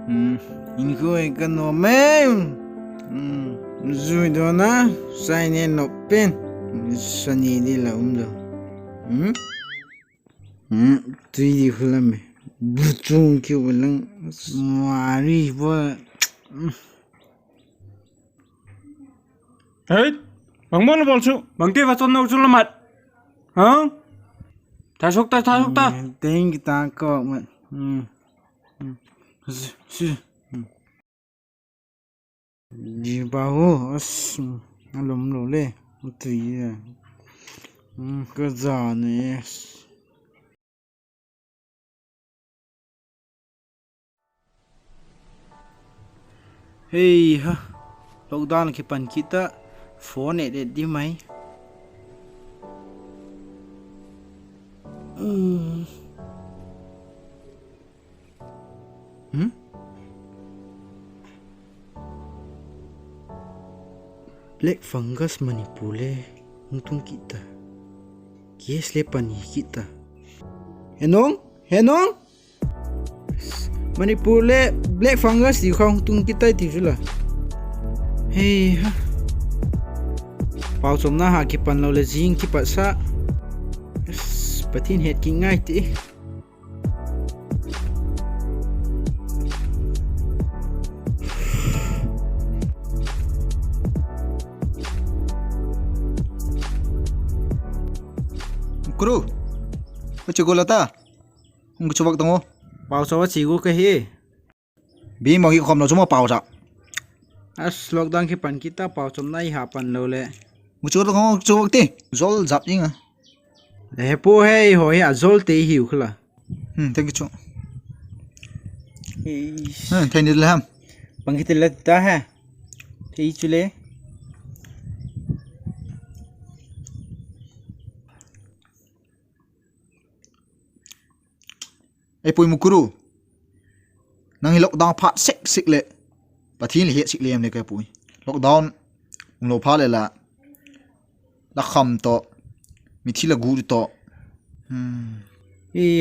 in ko ka no men zui do na sai ne no pen sani ni la do tui di khulame butung ki walang mari bo Hey, bang mana bolsu? Bang dia macam nak usul lemat. Hah? Tasuk ta. Teng kita ko man. Di bawah as alom lo le tui ya. Kerja ni. Hey ha, lockdown kipan kita phone edit di mai. Black fungus manipule untung kita. Kies lepani kita. Henong? Manipule black fungus di kau untung kita itu lah. Hey ha. Pau somna ha kipan lo le jing kipat sa. Patin het ki ngai ti. Mukuru, macam gola ta? Ungku coba tengok. Pau sawa cigu ke he. Bi mau hikom lo cuma pau tak? As lockdown kipan kita pau somna i hapan lo le. Ungku tengok coba ti. Zol zap je ngah. Hepo hey hoi azol te hiu khla. Thank you. Thank you lah. Pangkita lata ha. Te chule. Pui Mukuru. Nang lockdown phat sik le. Pathin le sik lem le kai pui. Lockdown lo pha le la. La kham to. Mithi la gu to.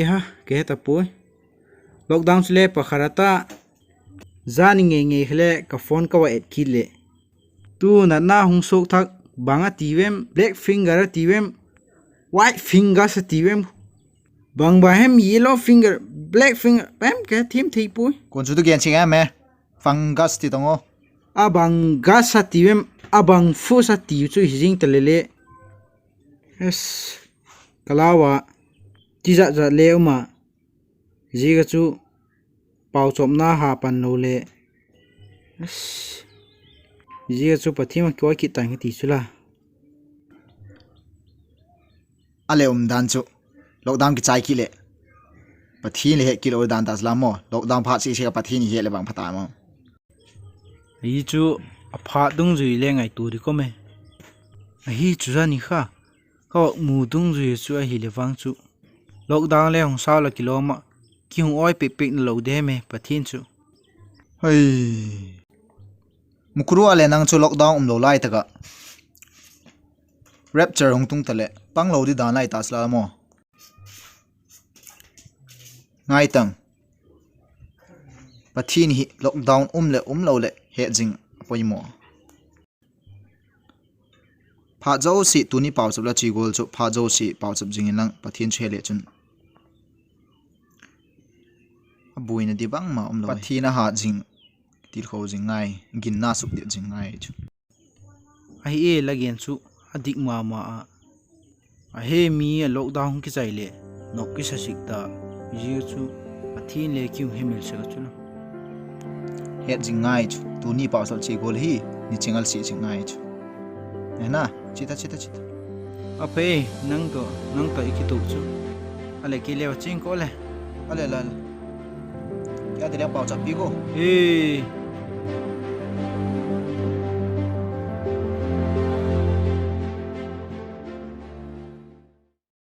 Ha, ke ta pui. Lockdown sle pa kharata. Zani nge khle ka phone ka wa et kile. Tu na hung sok thak banga tivem black finger tivem white finger sa tivem. Bang bahem yellow finger black finger bam ke thim thei pui. Kon chu tu gen ching me. Fungus ti tongo. Abang gas sa tivem abang fu sa tiu chu hijing telele. Yes. Kalawa tija ja leuma jiga chu pau chomna ha pan no le. Yes. Jiga chu pathima ko ki tang ti chula. Ale dan chu. Lockdown ki chai ki le. Pathin le ki lo dan tas la mo. Lockdown phat si pathin he le bang phata mo. Hi chu apha dung zui le ngai tu ri ko me. Hi chu za ni kha. Ko mu dung zui chu hi le wang chu. Lockdown le hong sao la kiloma. Ki hong oi pik pik lo de me pathin chu. Hey. Mukuru ale nang chu lockdown lo lai taka. Rapture hong tung tale. Pang lo di dan lai tas la mo. Ngai tang. Pathin hi lockdown lo le he jing poi mo. Pha zo si tu ni pau chap la chi gol chu pha zo si pau chap jing lang pathin chele chun. Abuina di bang ma lo. Pathina ha jing til kho jing ngai gin na suk de jing ngai chu. Ai e lagen chu adik ma a he mi lockdown ki chai le nok ki sa sikta. Ji chu pathin le kyum hemil sa chu. Het jing ngai chu tu ni pau chap chi gol hi ni chingal si jing ngai chu. Na chita. Ape nang to ikitu chu. Ale ki le ching ko le. Ale la. Ya de le pau chap bi go. Hey.